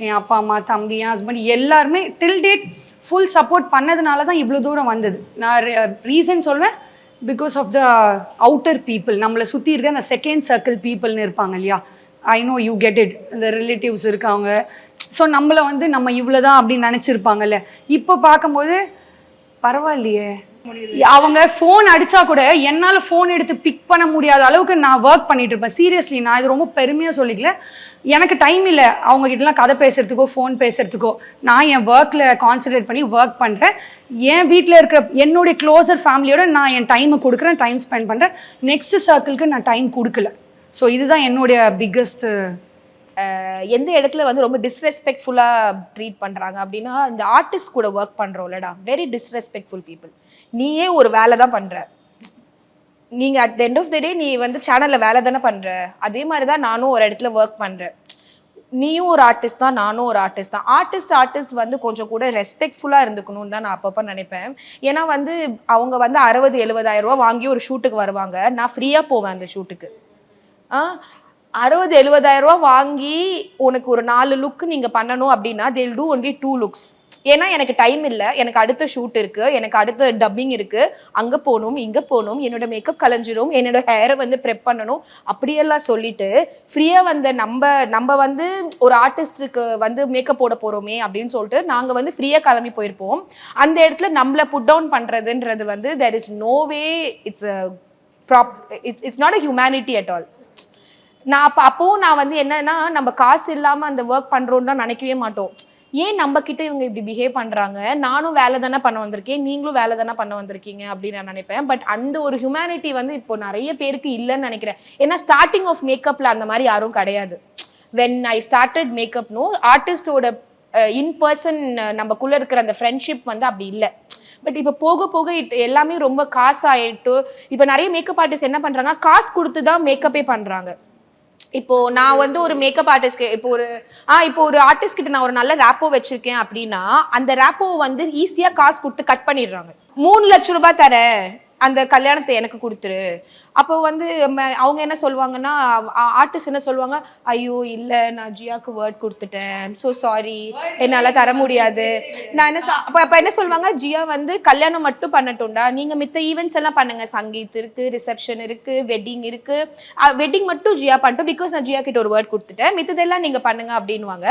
என் அப்பா அம்மா தம்பி என் ஹஸ்பண்ட் எல்லாருமே டில் டேட் ஃபுல் சப்போர்ட் பண்ணதுனால தான் இவ்வளோ தூரம் வந்தது. நான் ரீசன் சொல்வேன், because of the outer people, நம்மளை சுற்றி இருக்க அந்த செகண்ட் சர்க்கிள் பீப்புள்னு இருப்பாங்க இல்லையா. I know you get it. இந்த ரிலேட்டிவ்ஸ் இருக்காங்க. ஸோ நம்மளை வந்து நம்ம இவ்வளோதான் அப்படின்னு நினச்சிருப்பாங்கல்ல. இப்போ பார்க்கும்போது பரவாயில்லையே அவங்க ஃபோன் அடிச்சா கூட என்னால் ஃபோன் எடுத்து பிக் பண்ண முடியாத அளவுக்கு நான் ஒர்க் பண்ணிட்டு இருப்பேன். சீரியஸ்லி, நான் இது ரொம்ப பெருமையாக சொல்லிக்கல. எனக்கு டைம் இல்லை அவங்க கிட்டலாம் கதை பேசுறதுக்கோ ஃபோன் பேசுறதுக்கோ. நான் என் ஒர்க்கில் கான்சன்ட்ரேட் பண்ணி ஒர்க் பண்ணுறேன். என் வீட்டில் இருக்கிற என்னுடைய க்ளோசர் ஃபேமிலியோட நான் என் டைமை கொடுக்குறேன், டைம் ஸ்பெண்ட் பண்ணுறேன். நெக்ஸ்ட் சர்க்கிளுக்கு நான் டைம் கொடுக்கல. ஸோ இதுதான் என்னுடைய பிக்கஸ்ட். எந்த இடத்துல வந்து ரொம்ப டிஸ்ரெஸ்பெக்ட்ஃபுல்லாக ட்ரீட் பண்ணுறாங்க அப்படின்னா, இந்த ஆர்டிஸ்ட் கூட ஒர்க் பண்ணுறோம்லடா, வெரி டிஸ்ரெஸ்பெக்ட்ஃபுல் பீப்புள். நீயே ஒரு வேலை தான் பண்ணுற, நீங்கள் at the end of the day நீ வந்து சேனலில் வேலை தானே பண்ணுற. அதே மாதிரி தான் நானும் ஒரு இடத்துல ஒர்க் பண்ணுறேன். நீயும் ஒரு ஆர்டிஸ்ட் தான், நானும் ஒரு ஆர்டிஸ்ட் தான். ஆர்டிஸ்ட் வந்து கொஞ்சம் கூட ரெஸ்பெக்ட்ஃபுல்லாக இருந்துக்கணும்னு தான் நான் அப்பப்போ நினைப்பேன். ஏன்னா வந்து அவங்க வந்து 60-70,000 ரூபா வாங்கி ஒரு ஷூட்டுக்கு வருவாங்க. நான் ஃப்ரீயாக போவேன் அந்த ஷூட்டுக்கு. 60-70,000 ரூபா வாங்கி உனக்கு ஒரு 4 லுக்கு நீங்கள் பண்ணணும் அப்படின்னா they'll do only 2 லுக்ஸ். ஏன்னா எனக்கு டைம் இல்லை, எனக்கு அடுத்த ஷூட் இருக்குது, எனக்கு அடுத்த டப்பிங் இருக்குது, அங்கே போகணும் இங்கே போகணும், என்னோட மேக்கப் கலைஞ்சிரும், என்னோட ஹேரை வந்து ப்ரெப் பண்ணணும், அப்படியெல்லாம் சொல்லிட்டு ஃப்ரீயாக வந்து நம்ம வந்து ஒரு ஆர்டிஸ்ட்டுக்கு வந்து மேக்கப் போட போகிறோமே அப்படின்னு சொல்லிட்டு நாங்கள் வந்து ஃப்ரீயாக கிளம்பி போயிருப்போம். அந்த இடத்துல நம்மளை புட் டவுன் பண்ணுறதுன்றது வந்து there is no way it's not a humanity at all. நான் அப்போவும் நான் வந்து என்னன்னா, நம்ம காசு இல்லாமல் அந்த ஒர்க் பண்ணுறோன்னு தான் நினைக்கவே மாட்டோம். ஏன் நம்ம கிட்ட இவங்க இப்படி பிஹேவ் பண்ணுறாங்க, நானும் வேலை தானே பண்ண வந்திருக்கேன், நீங்களும் வேலை தானே பண்ண வந்திருக்கீங்க அப்படின்னு நான் நினைப்பேன். பட் அந்த ஒரு ஹியூமனிட்டி வந்து இப்போ நிறைய பேருக்கு இல்லைன்னு நினைக்கிறேன். ஏன்னா ஸ்டார்டிங் ஆஃப் மேக்கப்பில் அந்த மாதிரி யாரும் கிடையாது. வென் ஐ ஸ்டார்டட் மேக்கப்னோ ஆர்டிஸ்டோட இன்பர்சன் நமக்குள்ளே இருக்கிற அந்த ஃப்ரெண்ட்ஷிப் வந்து அப்படி இல்லை. பட் இப்போ போக போக எல்லாமே ரொம்ப காசு ஆகிட்டு, இப்போ நிறைய மேக்கப் ஆர்டிஸ்ட் என்ன பண்ணுறாங்க, காசு கொடுத்து தான் மேக்கப்பே பண்ணுறாங்க. இப்போ நான் வந்து ஒரு மேக்கப் ஆர்டிஸ்ட்க்கு இப்போ ஒரு ஆர்டிஸ்ட் கிட்ட நான் ஒரு நல்ல ரேப்போ வச்சிருக்கேன் அப்படின்னா, அந்த ரேப்போ வந்து ஈஸியா காசு கொடுத்து கட் பண்ணிடுறாங்க. 3 லட்சம் ரூபாய் தரேன், அந்த கல்யாணத்தை எனக்கு கொடுத்துரு. அப்போ வந்து அவங்க என்ன சொல்லுவாங்கன்னா, ஆர்டிஸ்ட் என்ன சொல்லுவாங்க, ஐயோ இல்லை நான் ஜியாவுக்கு வேர்ட் கொடுத்துட்டேன், ஸோ சாரி என்னால் தர முடியாது. நான் அப்போ என்ன சொல்லுவாங்க, ஜியா வந்து கல்யாணம் மட்டும் பண்ணட்டும்டா, நீங்கள் மித்த ஈவெண்ட்ஸ் எல்லாம் பண்ணுங்க, சங்கீத் இருக்குது, ரிசப்ஷன் இருக்குது, வெட்டிங் இருக்குது, வெட்டிங் மட்டும் ஜியா பண்ணிட்டோம் பிகாஸ் நான் ஜியா கிட்ட ஒரு வேர்ட் கொடுத்துட்டேன், மித்ததெல்லாம் நீங்கள் பண்ணுங்க அப்படின்வாங்க.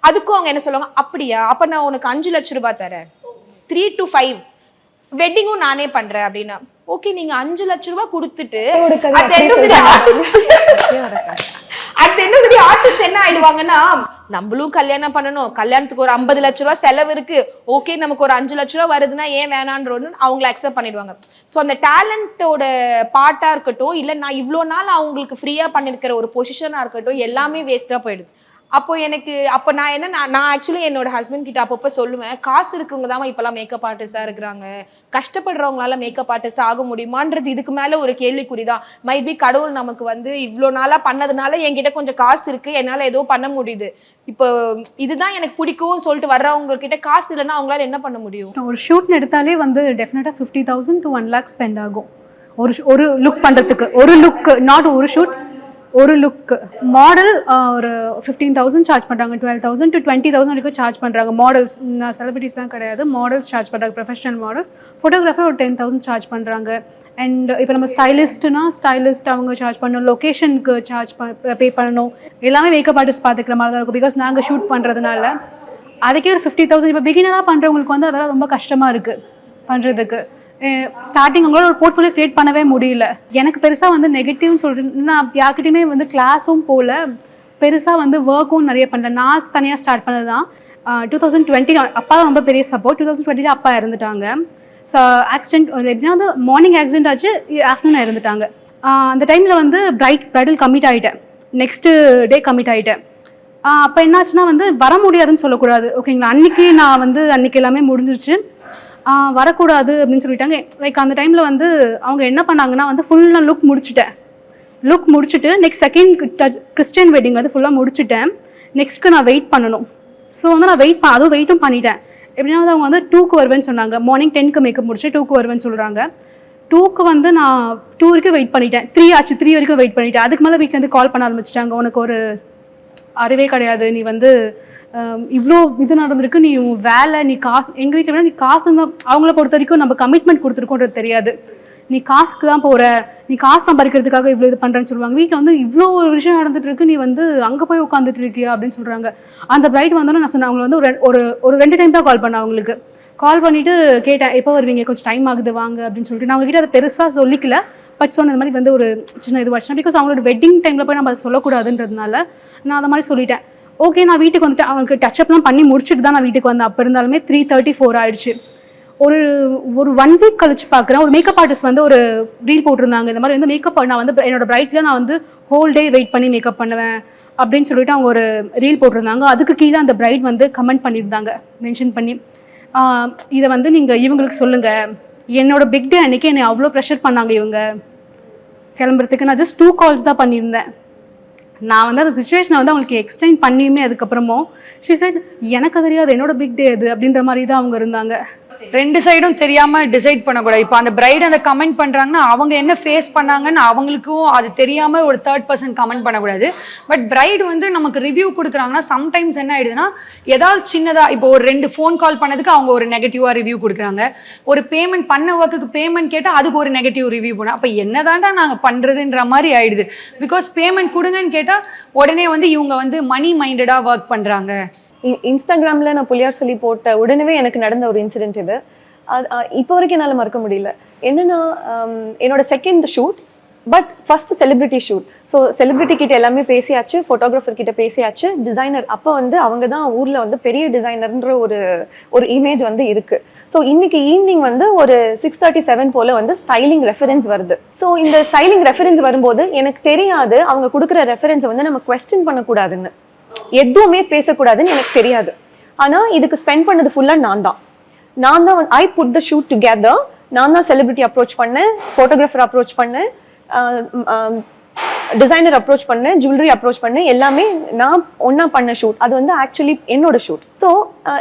அதுக்கும் அவங்க என்ன சொல்லுவாங்க, அப்படியா அப்போ நான் உனக்கு 5 லட்சம் ரூபாய் தரேன், 3 to 5 வெட்டிங்கும் நானே பண்றேன் அப்படின்னா, ஓகே நீங்க 5 லட்சம் ரூபாய் கொடுத்துட்டு ஆர்டிஸ்ட் என்ன ஆயிடுவாங்கன்னா, நம்மளும் கல்யாணம் பண்ணணும், கல்யாணத்துக்கு ஒரு 50 லட்சம் ரூபாய் செலவு இருக்கு, ஓகே நமக்கு ஒரு 5 லட்சம் ரூபாய் வருதுன்னா ஏன் வேணான்றோன்னு அவங்களை அக்செப்ட் பண்ணிடுவாங்க. ஸோ அந்த டேலண்டோட பார்ட்டா இருக்கட்டும், இல்லை நான் இவ்வளோ நாள் அவங்களுக்கு ஃப்ரீயா பண்ணிருக்கிற ஒரு பொசிஷனா இருக்கட்டும், எல்லாமே வேஸ்டா போயிடுது. அப்போ நான் ஆக்சுவலி என்னோட ஹஸ்பண்ட் கிட்ட அப்பப்போ சொல்லுவேன், காசு இருக்கிறவங்க தான் இப்போலாம் மேக்கப் ஆர்டிஸ்டாக இருக்கிறாங்க, கஷ்டப்படுறவங்களால மேக்கப் ஆர்டிஸ்ட் ஆக முடியுமான்றது இதுக்கு மேலே ஒரு கேள்விக்குறி தான். மைட் பி கடவுள் நமக்கு வந்து இவ்வளோ நாளாக பண்ணதுனால என்கிட்ட கொஞ்சம் காசு இருக்குது, என்னால் ஏதோ பண்ண முடியுது, இப்போ இதுதான் எனக்கு பிடிக்கும் சொல்லிட்டு வர்றவங்க கிட்ட காசு இல்லைன்னா அவங்களால என்ன பண்ண முடியும்? ஒரு ஷூட்னு எடுத்தாலே வந்து டெஃபினட்டாக 50,000 to 1 lakh ஸ்பெண்ட் ஆகும் ஒரு லுக் பண்ணுறதுக்கு. ஒரு லுக், நாட் ஒரு ஷூட், ஒரு லுக். மாடல் ஒரு 15,000 சார்ஜ் பண்ணுறாங்க, 12,000 to 20,000 வரைக்கும் சார்ஜ் பண்ணுறாங்க. மாடல்ஸ், நான் செலிபிரிட்டிஸ்லாம் கிடையாது, மாடல்ஸ் சார்ஜ் பண்ணுறாங்க, ப்ரொஃபஷனல் மாடல்ஸ். ஃபோட்டோகிராஃபர் ஒரு 10,000 சார்ஜ் பண்ணுறாங்க. அண்ட் இப்போ நம்ம ஸ்டைலிஸ்ட் அவங்க சார்ஜ் பண்ணணும், லொக்கேஷனுக்கு பே பண்ணணும், எல்லாமே மேக்கப் ஆர்டிஸ்ட் பார்த்துக்கிற மாதிரி தான் இருக்கும். பிகாஸ் நாங்கள் ஷூட் பண்ணுறதுனால அதுக்கே ஒரு 50,000. இப்போ பிகினராக பண்ணுறவங்களுக்கு வந்து அதெல்லாம் ரொம்ப கஷ்டமாக இருக்குது பண்ணுறதுக்கு. ஸ்டார்டிங் அவங்களால ஒரு போர்ட்ஃபோலியோ கிரியேட் பண்ணவே முடியல. எனக்கு பெருசாக வந்து நெகட்டிவ்னு சொல்லிட்டு நான் யார்கிட்டையுமே வந்து கிளாஸும் போகல, பெருசாக வந்து ஒர்க்கும் நிறைய பண்ணல. நான் தனியாக ஸ்டார்ட் பண்ணது தான் 2020. அப்பா தான் ரொம்ப பெரிய சப்போர்ட். 2020 அப்பா இறந்துட்டாங்க. ஸோ ஆக்சிடென்ட் எப்படின்னா வந்து மார்னிங் ஆக்சிடென்ட் ஆச்சு, ஆஃப்டர்நூன் இறந்துட்டாங்க. அந்த டைமில் வந்து பிரைடல் கமிட் ஆகிட்டேன், நெக்ஸ்ட்டு டே கமிட் ஆகிட்டேன். அப்போ என்னாச்சுன்னா வந்து வர முடியாதுன்னு சொல்லக்கூடாது, ஓகேங்களா. அன்னைக்கு எல்லாமே முடிஞ்சிருச்சு, வரக்கூடாது அப்படின்னு சொல்லிட்டாங்க. லைக் அந்த டைமில் வந்து அவங்க என்ன பண்ணாங்கன்னா வந்து ஃபுல்லாக லுக் முடிச்சுட்டு நெக்ஸ்ட் செகண்ட் கிறிஸ்டியன் வெட்டிங் வந்து ஃபுல்லாக முடிச்சுட்டேன். நெக்ஸ்ட்டு நான் வெயிட் பண்ணணும். ஸோ வந்து நான் அதுவும் வெயிட்டும் பண்ணிட்டேன். எப்படின்னா வந்து அவங்க வந்து 2க்கு வருவேன்னு சொன்னாங்க. மார்னிங் 10க்கு மேக்கப் முடிச்சு 2க்கு வருவேன்னு சொல்கிறாங்க. 2க்கு வந்து நான் 2 வரைக்கும் வெயிட் பண்ணிட்டேன். 3 ஆச்சு, 3 வரைக்கும் வெயிட் பண்ணிட்டேன். அதுக்கு மேலே வீட்டிலேருந்து கால் பண்ண ஆரம்பிச்சிட்டாங்க, உனக்கு ஒரு அறிவே கிடையாது, நீ வந்து இவ்வளோ இது நடந்திருக்கு, நீ வேலை, நீ காசு, எங்கள் வீட்டில் விட நீ காசு தான், அவங்கள பொறுத்த வரைக்கும் நம்ம கமிட்மெண்ட் கொடுத்துருக்கோன்றது தெரியாது, நீ காசுக்கு தான் போகிற, நீ காசு சம்பாதிக்கிறதுக்காக இவ்வளோ இது பண்ணுறேன்னு சொல்லுவாங்க. வீட்டில் வந்து இவ்வளோ ஒரு விஷயம் நடந்துட்டு இருக்கு, நீ வந்து அங்கே போய் உட்காந்துட்டு இருக்கியா அப்படின்னு சொல்கிறாங்க. அந்த பிரைட் வந்தோன்னே நான் சொன்னேன், அவங்க வந்து ஒரு 2 டைம் தான் கால் பண்ணேன். அவங்களுக்கு கால் பண்ணிவிட்டு கேட்டேன் எப்போ வருவீங்க, கொஞ்சம் டைம் ஆகுது வாங்க அப்படின்னு சொல்லிட்டு. நான் அவங்ககிட்ட அதை பெருசாக சொல்லிக்கல, பட் சொன்ன மாதிரி வந்து ஒரு சின்ன இதுவாச்சுன்னா பிகாஸ் அவங்களோட வெட்டிங் டைமில் போய் நம்ம அதை சொல்லக்கூடாதுன்றதுனால நான் அதை மாதிரி சொல்லிட்டேன். ஓகே, நான் வீட்டுக்கு வந்துட்டு அவங்களுக்கு டச்சப்லாம் பண்ணி முடிச்சுட்டு தான் நான் வீட்டுக்கு வந்தேன். அப்போ இருந்தாலுமே 3:34 ஆயிடுச்சு. ஒரு 1 வீக் கழிச்சு பார்க்குறேன், ஒரு மேக்கப் ஆர்டிஸ்ட் வந்து ஒரு ரீல் போட்டிருந்தாங்க. இந்த மாதிரி வந்து மேக்கப் நான் வந்து என்னோட பிரைட்டில் நான் வந்து ஹோல் டே வெயிட் பண்ணி மேக்கப் பண்ணுவேன் அப்படின்னு சொல்லிட்டு அவங்க ஒரு ரீல் போட்டிருந்தாங்க. அதுக்கு கீழே அந்த பிரைட் வந்து கமெண்ட் பண்ணியிருந்தாங்க, மென்ஷன் பண்ணி இதை வந்து நீங்கள் இவங்களுக்கு சொல்லுங்கள், என்னோட பிக் டே அன்றைக்கி என்னை அவ்வளோ ப்ரெஷர் பண்ணாங்க இவங்க கிளம்புறதுக்கு. நான் ஜஸ்ட் 2 கால்ஸ் தான் பண்ணியிருந்தேன். நான் வந்து அந்த சுச்சுவேஷனை வந்து அவங்களுக்கு எக்ஸ்பிளைன் பண்ணியுமே அதுக்கப்புறமும் ஷீ செட் எனக்கு தெரியாது, என்னோட பிக் டே அது அப்படின்ற மாதிரி தான் அவங்க இருந்தாங்க. 2 சைடும் தெரியாமல் டிசைட் பண்ணக்கூடாது. இப்போ அந்த பிரைட் அந்த கமெண்ட் பண்ணுறாங்கன்னா அவங்க என்ன ஃபேஸ் பண்ணாங்கன்னு அவங்களுக்கும் அது தெரியாமல் ஒரு 3rd person கமெண்ட் பண்ணக்கூடாது. பட் பிரைட் வந்து நமக்கு ரிவ்யூ கொடுக்குறாங்கன்னா சம்டைம்ஸ் என்ன ஆயிடுதுன்னா, ஏதாவது சின்னதாக இப்போ ஒரு 2 ஃபோன் கால் பண்ணதுக்கு அவங்க ஒரு நெகட்டிவாக ரிவ்யூ கொடுக்குறாங்க, ஒரு பேமெண்ட் பண்ண ஒர்க்குக்கு பேமெண்ட் கேட்டால் அதுக்கு ஒரு நெகட்டிவ் ரிவ்யூ பண்ண, அப்போ என்னதான்டா நாங்கள் பண்ணுறதுன்ற மாதிரி ஆயிடுது. பிகாஸ் பேமெண்ட் கொடுங்கன்னு கேட்டால் உடனே வந்து இவங்க வந்து மணி மைண்டடாக ஒர்க் பண்ணுறாங்க. இன்ஸ்டாகிராமில் நான் புள்ளியார் சொல்லி போட்ட உடனே எனக்கு நடந்த ஒரு இன்சிடென்ட் இது. இப்போ வரைக்கும் என்னால் மறக்க முடியல. என்னன்னா, என்னோட second shoot, but first celebrity shoot. So celebrity கிட்ட எல்லாமே பேசியாச்சு, ஃபோட்டோகிராஃபர் கிட்ட பேசியாச்சு, டிசைனர் அப்போ வந்து அவங்க தான் ஊரில் வந்து பெரிய டிசைனர்ன்ற ஒரு இமேஜ் வந்து இருக்கு. ஸோ இன்னைக்கு ஈவினிங் வந்து ஒரு 6:37 போல வந்து ஸ்டைலிங் ரெஃபரன்ஸ் வருது. ஸோ இந்த ஸ்டைலிங் ரெஃபரன்ஸ் வரும்போது எனக்கு தெரியாது அவங்க கொடுக்குற ரெஃபரன்ஸை வந்து நம்ம குவெஸ்டின் பண்ணக்கூடாதுன்னு, எதுவுமே பேசக்கூடாதுன்னு எனக்கு தெரியாது. ஆனால் இதுக்கு ஸ்பெண்ட் பண்ணது ஃபுல்லாக நான் தான் I put the shoot together. நான் தான் செலிபிரிட்டி அப்ரோச் பண்ணேன், ஃபோட்டோகிராஃபர் அப்ரோச் பண்ணேன், டிசைனர் அப்ரோச் பண்ணேன், ஜுவல்லரி அப்ரோச் பண்ணேன், எல்லாமே நான் ஒன்றா பண்ண ஷூட். அது வந்து ஆக்சுவலி என்னோட ஷூட். ஸோ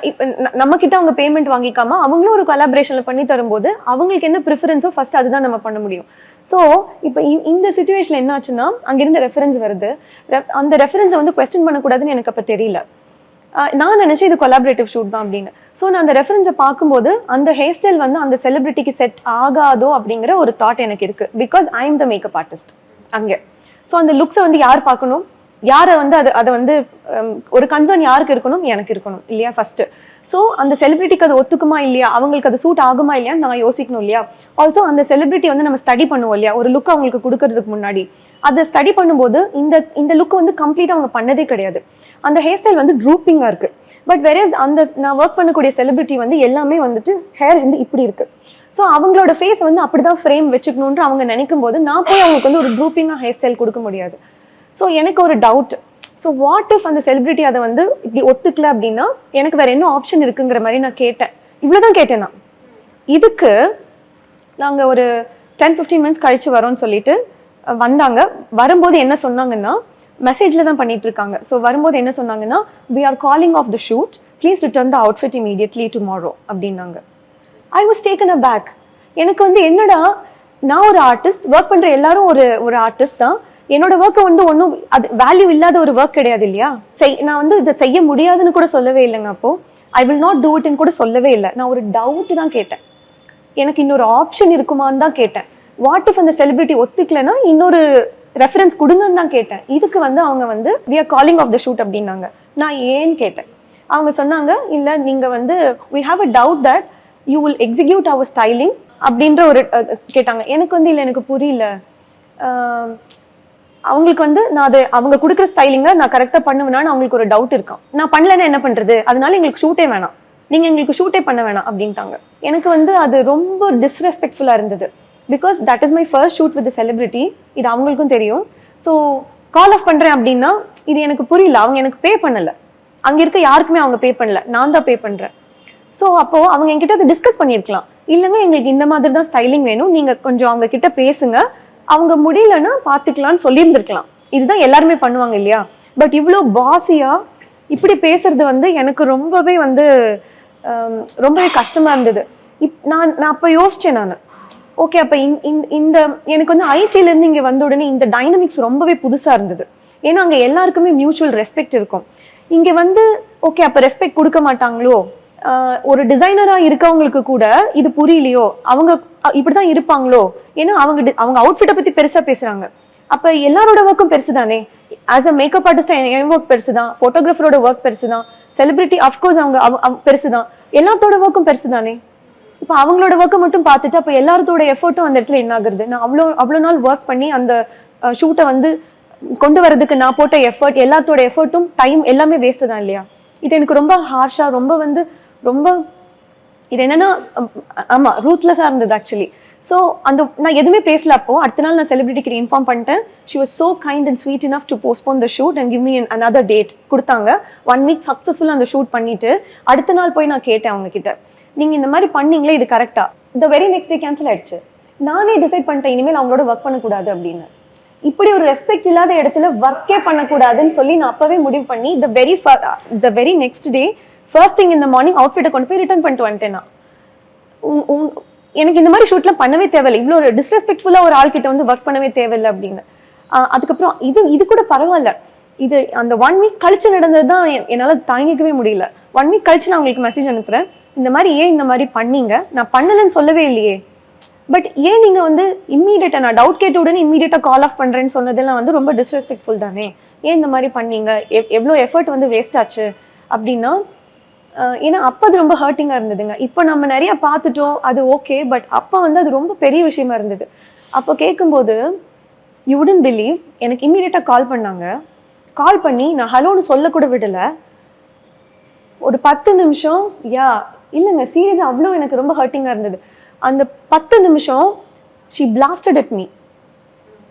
இப்போ நம்மக்கிட்ட அவங்க பேமெண்ட் வாங்கிக்காம அவங்களும் ஒரு கொலாபரேஷனில் பண்ணி தரும்போது அவங்களுக்கு என்ன ப்ரிஃபரன்ஸோ ஃபர்ஸ்ட் அதுதான் நம்ம பண்ண முடியும். ஸோ இப்போ இந்த சுச்சுவேஷன் என்ன ஆச்சுன்னா, அங்கிருந்த ரெஃபரன்ஸ் வருது, அந்த ரெஃபரன்ஸை வந்து கொஸ்டின் பண்ணக்கூடாதுன்னு எனக்கு அப்போ தெரியல. நான் நினைச்சேன் இது கொலாபரேட்டிவ் ஷூட் தான் அப்படின்னு. ஸோ நான் அந்த ரெஃபரன்ஸை பார்க்கும்போது அந்த ஹேர் ஸ்டைல் வந்து அந்த செலிபிரிட்டிக்கு செட் ஆகாதோ அப்படிங்கிற ஒரு தாட் எனக்கு இருக்கு. Because I am the makeup artist அங்கே. ஸோ அந்த லுக்ஸை வந்து யார் பார்க்கணும், யாரை வந்து அதை வந்து ஒரு கன்சர்ன் யாருக்கு இருக்கணும், எனக்கு இருக்கணும் இல்லையா ஃபர்ஸ்ட். ஸோ அந்த செலிபிரிட்டிக்கு அது ஒத்துக்குமா இல்லையா, அவங்களுக்கு அது சூட் ஆகுமா இல்லையா நான் யோசிக்கணும் இல்லையா. ஆல்சோ அந்த செலிபிரிட்டி வந்து நம்ம ஸ்டடி பண்ணுவோம் இல்லையா, ஒரு லுக் அவங்களுக்கு கொடுக்கறதுக்கு முன்னாடி. அதை ஸ்டடி பண்ணும்போது இந்த லுக் வந்து கம்ப்ளீட்டாக அவங்க பண்ணதே கிடையாது. அந்த ஹேர் ஸ்டைல் வந்து ட்ரூப்பிங்காக இருக்கு. பட் வெரேஸ் அந்த நான் ஒர்க் பண்ணக்கூடிய செலிபிரிட்டி வந்து எல்லாமே வந்துட்டு ஹேர் வந்து இப்படி இருக்கு. ஸோ அவங்களோட ஃபேஸ் வந்து அப்படிதான் ஃப்ரேம் வச்சுக்கணுன்ற அவங்க நினைக்கும் போது நான் போய் அவங்களுக்கு வந்து ஒரு ட்ரூப்பிங்காக ஹேர் ஸ்டைல் கொடுக்க முடியாது. ஸோ எனக்கு ஒரு டவுட், ஸோ வாட் இஃப் அந்த செலிபிரிட்டி அதை வந்து இப்படி ஒத்துக்கல அப்படின்னா எனக்கு வேற என்ன ஆப்ஷன் இருக்குங்கிற மாதிரி நான் கேட்டேன். இவ்வளோதான் கேட்டேன் நான். இதுக்கு நாங்கள் ஒரு 10-15 மினிட்ஸ் கழிச்சு வரோம்னு சொல்லிட்டு வந்தாங்க. வரும்போது என்ன சொன்னாங்கன்னா, மெசேஜில் தான் பண்ணிட்டு இருக்காங்க. ஸோ வரும்போது என்ன சொன்னாங்கன்னா, we are calling off the shoot, please return the outfit immediately tomorrow அப்படின்னாங்க. I was taken aback. எனக்கு வந்து என்னடா, நான் ஒரு ஆர்டிஸ்ட், ஒர்க் பண்ணுற எல்லாரும் ஒரு ஆர்டிஸ்ட் தான், என்னோட ஒர்க்கை வந்து ஒன்றும் அது வேல்யூ இல்லாத ஒரு ஒர்க் கிடையாது இல்லையா. நான் வந்து இதை செய்ய முடியாதுன்னு கூட சொல்லவே இல்லைங்க. அப்போ ஐ வில் நாட் டூ இட்னு கூட சொல்லவே இல்லை. நான் ஒரு டவுட் தான் கேட்டேன், எனக்கு இன்னொரு ஆப்ஷன் இருக்குமான்னு தான் கேட்டேன். வாட் இஃப் அந்த செலிபிரிட்டி ஒத்துக்கலைன்னா இன்னொரு ரெஃபரன்ஸ் கொடுங்கன்னு தான் கேட்டேன். இதுக்கு வந்து அவங்க வந்து we are calling off the shoot அப்படின்னாங்க. நான் ஏன்னு கேட்டேன். அவங்க சொன்னாங்க, இல்லை நீங்கள் வந்து we have a doubt that you will execute our styling அப்படின்ற ஒரு கேட்டாங்க. எனக்கு வந்து இல்லை, எனக்கு புரியல. அவங்களுக்கு வந்து நான் அதை அவங்க கொடுக்குற ஸ்டைலிங்கை நான் கரெக்டாக பண்ணுவேனான்னு அவங்களுக்கு ஒரு டவுட் இருக்கான். நான் பண்ணலன்னா என்ன பண்ணுறது, அதனால எங்களுக்கு ஷூட்டே வேணாம், நீங்கள் எங்களுக்கு ஷூட்டே பண்ண வேணாம் அப்படின்ட்டாங்க. எனக்கு வந்து அது ரொம்ப டிஸ்ரெஸ்பெக்ட்ஃபுல்லாக இருந்தது. Because that is my first shoot with celebrity, இது அவங்களுக்கும் தெரியும். ஸோ கால் ஆஃப் பண்ணுறேன் அப்படின்னா இது எனக்கு புரியல. அவங்க எனக்கு பே பண்ணலை, அங்கே இருக்க யாருக்குமே அவங்க பே பண்ணல, நான் தான் பே பண்ணுறேன். ஸோ அப்போது அவங்க என்கிட்ட அதை டிஸ்கஸ் பண்ணியிருக்கலாம். இல்லைங்க எங்களுக்கு இந்த மாதிரி தான் ஸ்டைலிங் வேணும், நீங்கள் கொஞ்சம் அவங்க கிட்ட பேசுங்க, அவங்க முடியலன்னா பார்த்துக்கலான்னு சொல்லியிருந்துருக்கலாம். இதுதான் எல்லாருமே பண்ணுவாங்க இல்லையா. பட் இவ்வளோ பாசியாக இப்படி பேசுறது வந்து எனக்கு ரொம்பவே வந்து ரொம்பவே கஷ்டமாக இருந்தது. நான் அப்போ யோசித்தேன், நான் ஓகே அப்போ இந்த எனக்கு வந்து ஐடியிலேருந்து இங்கே வந்த உடனே இந்த டைனமிக்ஸ் ரொம்பவே புதுசாக இருந்தது. ஏன்னா அங்கே எல்லாருக்குமே மியூச்சுவல் ரெஸ்பெக்ட் இருக்கும். இங்கே வந்து ஓகே அப்போ ரெஸ்பெக்ட் கொடுக்க மாட்டாங்களோ, ஒரு டிசைனராக இருக்கவங்களுக்கு கூட இது புரியலையோ, அவங்க இப்படிதான் இருப்பாங்களோ. ஏன்னா அவங்க அவுட்ஃபிட்டை பற்றி பெருசாக பேசுகிறாங்க. அப்போ எல்லாரோட ஒர்க்கும் பெருசு தானே. As a makeup artist N work பெருசு தான், ஃபோட்டோகிராஃபரோட ஒர்க் பெருசு தான், செலிபிரிட்டி அஃப்கோர்ஸ் அவங்க பெருசு தான், எல்லாத்தோட ஒர்க்கும் பெருசு தானே. இப்போ அவங்களோட ஒர்க்கை மட்டும் பார்த்துட்டு அப்போ எல்லாத்தோட எஃபர்ட்டும் அந்த இடத்துல என்ன ஆகுறது? நான் அவ்வளோ நாள் ஒர்க் பண்ணி அந்த ஷூட்டை வந்து கொண்டு வரதுக்கு நான் போட்ட எஃபர்ட், எல்லாத்தோட எஃபர்ட்டும் டைம் எல்லாமே வேஸ்ட் தான் இல்லையா? இது எனக்கு ரொம்ப ஹார்ஷா, ரொம்ப இது என்னன்னா ஆமா ரூத்லெஸ்ஸாக இருந்தது ஆக்சுவலி. ஸோ நான் எதுவுமே பேசல. அப்போ அடுத்த நாள் நான் செலிபிரிட்டிக்கு இன்ஃபார்ம் பண்ணிட்டேன். She was so kind and sweet enough to postpone the shoot and give me another date கொடுத்தாங்க. 1 வீக் சக்ஸஸ்ஃபுல்லாக அந்த ஷூட் பண்ணிட்டு அடுத்த நாள் போய் நான் கேட்டேன் அவங்க கிட்ட, நீங்க இந்த மாதிரி பண்ணீங்களே இது கரெக்டா? The very next day cancel ஆயிடுச்சு. நானே டிசைட் பண்ணிட்டேன் இனிமேல் அவங்களோட ஒர்க் பண்ணக்கூடாது அப்படின்னு. இப்படி ஒரு ரெஸ்பெக்ட் இல்லாத இடத்துல ஒர்க்கே பண்ணக்கூடாதுன்னு சொல்லி நான் அப்பவே முடிவு பண்ணி the very next day first thing இந்த மார்னிங் அவுட்ஃபிட்டை கொண்டு போய் ரிட்டர்ன் பண்ணிட்டு வந்துட்டேன். நான் எனக்கு இந்த மாதிரி ஷூட்லாம் பண்ணவே தேவையில்லை, இவ்வளோ ஒரு டிஸ்ரெஸ்பெக்ட்ஃபுல்லாக ஒரு ஆள்கிட்ட வந்து ஒர்க் பண்ணவே தேவையில்லை அப்படின்னு. அதுக்கப்புறம் இது கூட பரவாயில்ல. இது அந்த 1 வீக் கழிச்சு நடந்தது தான் என்னால் தாங்கிக்கவே முடியல. 1 வீக் கழிச்சு நான் உங்களுக்கு மெசேஜ் அனுப்புறேன், இந்த மாதிரி ஏன் இந்த மாதிரி பண்ணீங்க, நான் பண்ணலன்னு சொல்லவே இல்லையே, பட் ஏன் நீங்க வந்து இம்மீடியட்டா நான் டவுட் கேட்ட உடனே இம்மீடியட்டா கால் ஆஃப் பண்றேன்னு சொன்னதெல்லாம் வந்து ரொம்ப டிஸ்ரெஸ்பெக்ட்ஃபுல் தானே, ஏன் இந்த மாதிரி பண்ணீங்க, எவ்வளோ எஃபர்ட் வந்து வேஸ்ட் ஆச்சு அப்படின்னா. ஏன்னா அப்போ அது ரொம்ப ஹர்ட்டிங்காக இருந்ததுங்க. இப்போ நம்ம நிறைய பார்த்துட்டோம், அது ஓகே, பட் அப்போ வந்து அது ரொம்ப பெரிய விஷயமா இருந்தது. அப்போ கேட்கும்போது யூ வுடன்ட் பிலீவ், எனக்கு இம்மீடியட்டாக கால் பண்ணாங்க. கால் பண்ணி நான் ஹலோன்னு சொல்லக்கூட விடலை. ஒரு 10 நிமிஷம் இல்லைங்க சீரியஸாக அவ்வளோ எனக்கு ரொம்ப ஹர்ட்டிங்காக இருந்தது. அந்த 10 நிமிஷம் she blasted at me.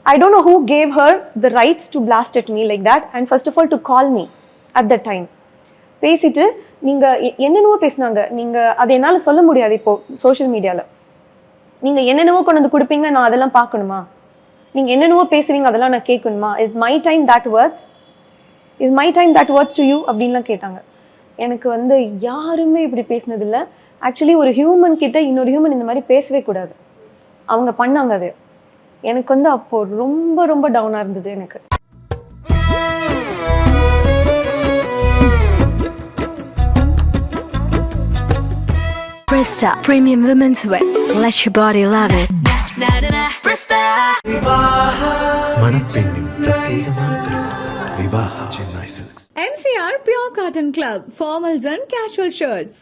I don't know who gave her the rights to blast at me like that, and first of all to call me at that time. பேசிட்டு நீங்கள் என்னென்னவோ பேசினாங்க. நீங்கள் அதை என்னால் சொல்ல முடியாது இப்போ சோஷியல் மீடியாவில். நீங்கள் என்னென்னவோ கொண்டு வந்து கொடுப்பீங்க, நான் அதெல்லாம் பார்க்கணுமா? நீங்கள் என்னென்னவோ பேசுவீங்க, அதெல்லாம் நான் கேட்கணுமா? Is my time that worth to you அப்படின்லாம் கேட்டாங்க. எனக்கு வந்து யாருமே இப்படி பேசினதில்லை. ஆக்சுவலி ஒரு ஹியூமன் கிட்ட இன்னொரு ஹியூமன் இந்த மாதிரி பேசவே கூடாது. அவங்க பண்ணாங்க அது. எனக்கு வந்து அப்போ ரொம்ப ரொம்ப டவுனாக இருந்தது எனக்கு. Presta Premium Women's Wear. Let your body love it. மணப்பெண்ணின் பிரத்யேகமான திருமணம் Vivaha Chennai silks. MCR Pure Cotton Club, formals and casual shirts.